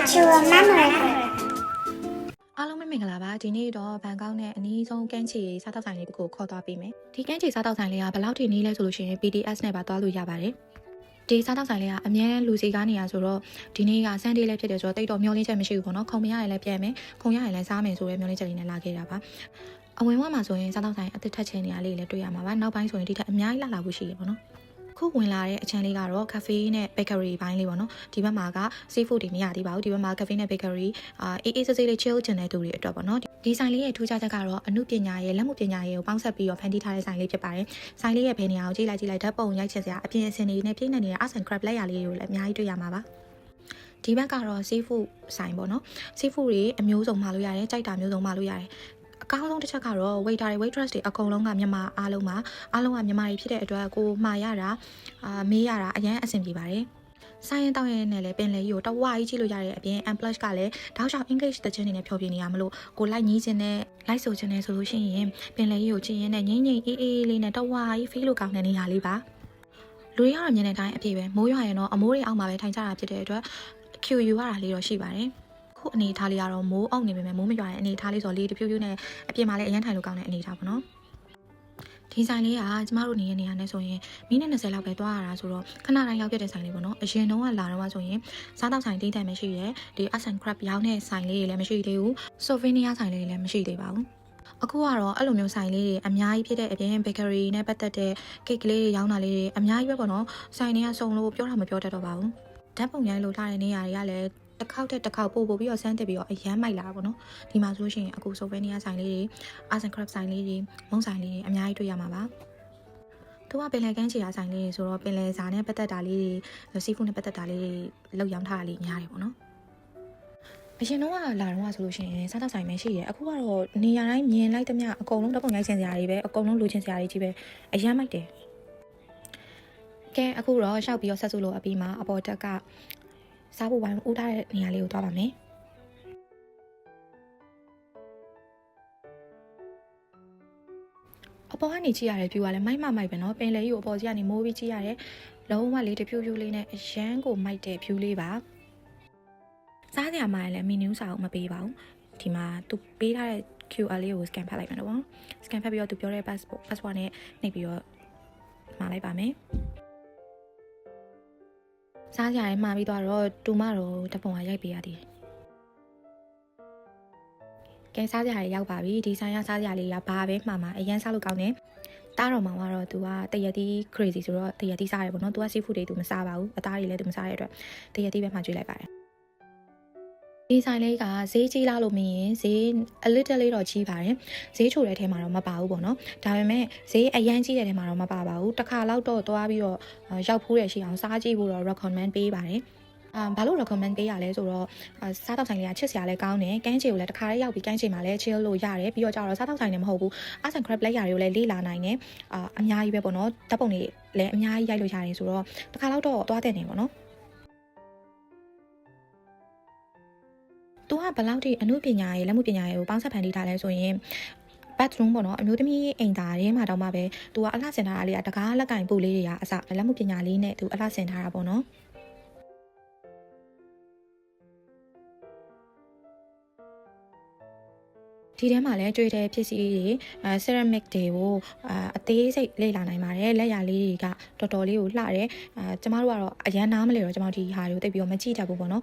အားလုံးပဲမင်္ဂလာပါဒီနေ့တော့ဘန်ကောက်နဲ့အနီးဆုံးကမ်းခြေစားတောက်ဆိုင်လေးတစ်ခုခေါ်သွားပေးမယ်ဒီကမ်းခြေစားတောက်ဆိုင်လေးကဘယ်လောက်ထိနီးလဲဆိုလို့ရှိရင် BTS နဲ့ပါသွားလို့ရပါတယ်ဒီစားတောက်ဆိုင်လေးကအများလူစီကားနေရဆိုတော့ဒီနေ့ကဆန်ဒေးလေးဖြစ်တယ်ဆိုတော့တိတ်တော့မျောလင်းချက်မရှိဘူးပေါ့နော်ခုံမရရင်လည်းပြန်မယ်ခုံရရင်လည်းစားမယ်ဆိုရဲမျောလင်းချက်လေးနဲ့လာခဲ့တာပါအဝင်ဝမှာဆိုရင်စားတောက်ဆိုင်အသစ်ထက်ချင်နေရလေးလည်းတွေ့ရမှာပါနောက်ပိုင်းဆိုရင်ဒီထက်အများကြီးလာဖို့ရှိရပေါ့နော်ခုဝင်လာတဲ့အချမ်းလေးကတော့ cafe နဲ့ bakery ဘိုင်းလေးပေါ့နော်ဒီဘက်မှာက seafood တွေမရသေးပါဘူးဒီဘက်မှာ cafe နဲ့ bakery အေးဆေးလေး chill ချင်တဲ့သူတွေအတွက်ပေါ့နော်ဒီဆိုင်လေးရဲ့ထူးခြားချက်ကတော့အမှုပညာရဲ့လက်မှုပညာရဲ့ကိုပေါင်းစပ်ပြီးတော့ဖန်တီးထားတဲ့ဆိုင်လေးဖြစ်ပါတယ်ဆိုင်လေးရဲ့ဘယ်နေရာကိုကြည့်လိုက်ဓာတ်ပုံရိုက်ချက်စရာအပြင်အစင်တွေနဲ့ပြည့်နေနေတဲ့ arts and craft လက်ရာလေးတွေကိုလည်းအများကြီးတွေ့ရမှာပါဒီဘက်ကတော့ seafood ဆိုင်ပေါ့နော် seafood တွေအမျိုးစုံမှာလို့ရတယ်ကြိုက်တာမျိုးစုံမှာလို့ရတယ်အကောင်းဆုံးတစ်ချက်ကတော့ waiter တွေ waitress တွေအကုန်လုံးကမြန်မာအားလုံးကမြန်မာတွေဖြစ်တဲ့အတွက်ကိုမှာရတာမေးရတာအရင်အဆင်ပြေပါတယ်ဆိုင်ရင်တောင်းရတဲ့လည်းပင်လေကြီးကိုတဝါကြီးကြည့်လို့ရတဲ့အပြင် Amplish ကလည်းတောက်လျှောက် English တခြင်းနေနဲ့ဖြောပြနေရမလို့ကိုလိုက်ညီးခြင်းနဲ့လိုက်ဆိုခြင်းနဲ့ဆိုလို့ရှိရင်ပင်လေကြီးကိုကြည့်ရင်းနဲ့ငိမ့်အေးလေးနဲ့တဝါကြီး feel လို့ကောင်းတဲ့နေရာလေးပါလူတွေကတော့မြင်တဲ့အတိုင်းအပြည့်ပဲမိုးရွာရင်တော့အမိုးတွေအောက်မှာပဲထိုင်ကြတာဖြစ်တဲ့အတွက် QU ရတာလေးတော့ရှိပါတယ်ခုအနေထားလေးကတော့မိုးအောက်နေပေမဲ့မိုးမရွာတဲ့အနေထားလေးဆိုလေးတဖြူးဖြူးနဲ့အပြင်မှာလည်းအရင်ထိုင်လို့ကောင်းတဲ့အနေထားပေါ့နော်ဒီဆိုင်လေးကကျမတို့နေတဲ့နေရာနဲ့ဆိုရင်မိနစ်20လောက်ပဲတွားရတာဆိုတော့ခဏတိုင်းရောက်ပြတဲ့ဆိုင်လေးပေါ့နော်အရင်တုန်းကလာတော့ဆိုရင်စားတောက်ဆိုင်တင်းတိုင်မရှိရဲဒီ arts and craft ရောင်းတဲ့ဆိုင်လေးတွေလည်းမရှိသေးဘူး souvenir ဆိုင်လေးတွေလည်းမရှိသေးပါဘူးအခုကတော့အဲ့လိုမျိုးဆိုင်လေးတွေအများကြီးဖြစ်တဲ့အပြင် bakery နဲ့ပတ်သက်တဲ့ cake လေးတွေရောင်းတာလေးတွေအများကြီးပဲပေါ့နော်ဆိုင်တွေကစုံလို့ပြောတာမပြောတတ်တော့ပါဘူးဓာတ်ပုံရိုင်းလို့ထားတဲ့နေရာတွေကလည်းတစ်ခေါက်ပို့ပြီးတော့ဆန်းတက်ပြီးတော့အရမ်းမိုက်လာတာပေါ့နော်ဒီမှာဆိုရှင်အခု souvenir ဆိုင်လေးတွေ arts and craft ဆိုင်လေးတွေမုံဆိုင်လေးတွေအများကြီးတွေ့ရမှာပါသူကပင်လယ်ကမ်းခြေရာဆိုင်လေးတွေဆိုတော့ပင်လယ်စာနဲ့ပတ်သက်တာလေးတွေ seafood နဲ့ပတ်သက်တာလေးတွေလောက်ရောင်းထားတာလေးများတယ်ပေါ့နော်အရင်တော့လာတော့ဆိုလို့ရှိရင်စားတောက်ဆိုင်မရှိရအခုကတော့နေရာတိုင်းမြင်လိုက်သမျှအကုန်လုံးဓာတ်ပုံရိုက်ချင်စရာတွေပဲအကုန်လုံးလိုချင်စရာတွေကြီးပဲအရမ်းမိုက်တယ်ကဲအခုတော့ရှောက်ပြီးတော့ဆက်စုလို့အပြီးမှာအပေါ်တက်ကစားဖို့ဝိုင်းဦးထားတဲ့နေရာလေးကိုသွားပါမယ်အပေါ်ကနေကြည့်ရတဲ့ view ကလည်းမိုက်ပဲเนาะပင်လယ်ကြီးကိုအပေါ်ကြီးကနေမိုးပြီးကြည့်ရတဲ့လုံးဝလေးတဖြူးဖြူးလေးနဲ့အရန်ကိုမိုက်တဲ့ view လေးပါစားကြရမှာလည်း menu စာအုပ်မပေးပါဘူးဒီမှာသူပေးထားတဲ့ QR လေးကို scan ဖတ်လိုက်မယ်တော့ scan ဖတ်ပြီးတော့သူပြောတဲ့ password နဲ့နှိပ်ပြီးတော့မှာလိုက်ပါမယ်စားကြရဲမှာပြီးတော့တူမတော့တပုံကရိုက်ပေးရသေးတယ်ကဲစားကြရရောက်ပါပြီဒီဆိုင်ရစားကြလေးကဘာပဲမှာအရင်စားလို့ကောင်းတယ်တားတော်မှာတော့သူကတရက်တီး crazy ဆိုတော့တရက်တီးစားရပေါ့နော်သူက seafood တွေသူမစားပါဘူးအသားတွေလည်းသူမစားတဲ့အတွက်တရက်တီးပဲမှကျွေးလိုက်ပါတယ်ဒီဆိုင်လေးကဈေးကြီးလားလို့မရင်ဈေး a little လေးတော့ကြီးပါတယ်ဈေးချိုတဲ့ထဲမှာတော့မပါဘူးပေါ့နော်ဒါပေမဲ့ဈေးအရန်ကြီးတဲ့ထဲမှာတော့မပါပါဘူးတစ်ခါလောက်တော့သွားပြီးတော့ရောက်ဖိုးရရှိအောင်စားကြည့်ဖို့တော့ recommend ပေးပါတယ်ဘာလို့ recommend ပေးရလဲဆိုတော့စားတောက်ဆိုင်လေးကချစ်စရာလည်းကောင်းတယ်ကမ်းခြေကိုလည်းတစ်ခါလေးရောက်ပြီးကမ်းခြေမှာလည်း chill လို့ရတယ်ပြီးတော့ကျတော့စားတောက်ဆိုင်လည်းမဟုတ်ဘူး arts and craft လက်ရာတွေကိုလည်းလေ့လာနိုင်တယ်အများကြီးပဲပေါ့နော်ဓာတ်ပုံတွေလည်းအများကြီးရိုက်လို့ရတယ်ဆိုတော့တစ်ခါလောက်တော့သွားတဲ့နေပေါ့နော်သူကဘယ်လောက်ထိအမှုပညာရေးလက်မှုပညာရေးကိုပေါင်းစပ်ဖန်တီးထားလဲဆိုရင် bathroom ပေါ့နော်အမျိုးသမီးအိမ်သားတွေမှာတော့မှပဲသူကအလှဆင်ထားတာလေးကတကားလက်ကင်ပို့လေးတွေကအစလက်မှုပညာလေးနဲ့သူအလှဆင်ထားတာပေါ့နော်ဒီထဲမှာလည်းကျွေးတဲ့ပစ္စည်းတွေceramic တွေကိုအသေးစိတ်လေ့လာနိုင်ပါတယ်လက်ရာလေးတွေကတော်တော်လေးကိုလှတယ်ကျမတို့ကတော့အရန်နားမလဲတော့ကျမတို့ဒီဟာတွေကိုတိတ်ပြီးတော့မကြည့်တတ်ဘူးပေါ့နော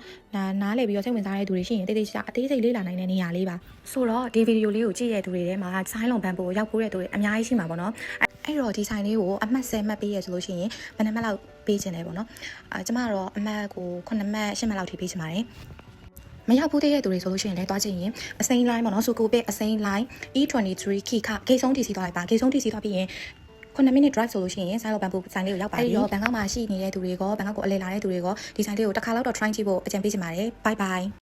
်နားလေပြီးတော့စိတ်ဝင်စားတဲ့သူတွေရှိရင်တိတ်တိတ်ချာအသေးစိတ်လေ့လာနိုင်တဲ့နေရာလေးပါဆိုတော့ဒီဗီဒီယိုလေးကိုကြည့်ရတဲ့သူတွေထဲမှာဆိုင်းလုံဘန်ပိုကိုရောက်ပိုးတဲ့သူတွေအများကြီးရှိမှာပေါ့နော်အဲ့တော့ဒီဆိုင်လေးကိုအမှတ်10မှတ်ပေးရဆိုလို့ရှိရင်ဘယ်နှမှတ်လောက်ပေးချင်လဲပေါ့နော်ကျမကတော့အမှတ်ကို9မှတ်10မှတ်လောက်ထိပေးချင်ပါတယ်မရောက်ဘူးတဲ့သူတွေဆိုလို့ရှိရင်လည်းတွားချင်ရင်အစိမ်း line ပေါ့နော်စူကိုပစ်အစိမ်း line E23 ခီခဂိတ်ဆုံး TC သွားလိုက်ပါဂိတ်ဆုံး TC သွားပြီးရင်9 minute drive ဆိုလို့ရှိရင်ဆိုင်လောဘန်ပူဆိုင်လေးကိုရောက်ပါပြီ။ဘန်ကောက်မှာရှိနေတဲ့သူတွေကဘန်ကောက်ကိုအလဲလာတဲ့သူတွေကဒီဆိုင်လေးကိုတစ်ခါလောက်တော့ try ကြည့်ဖို့အကြံပေးချင်ပါတယ်။ Bye bye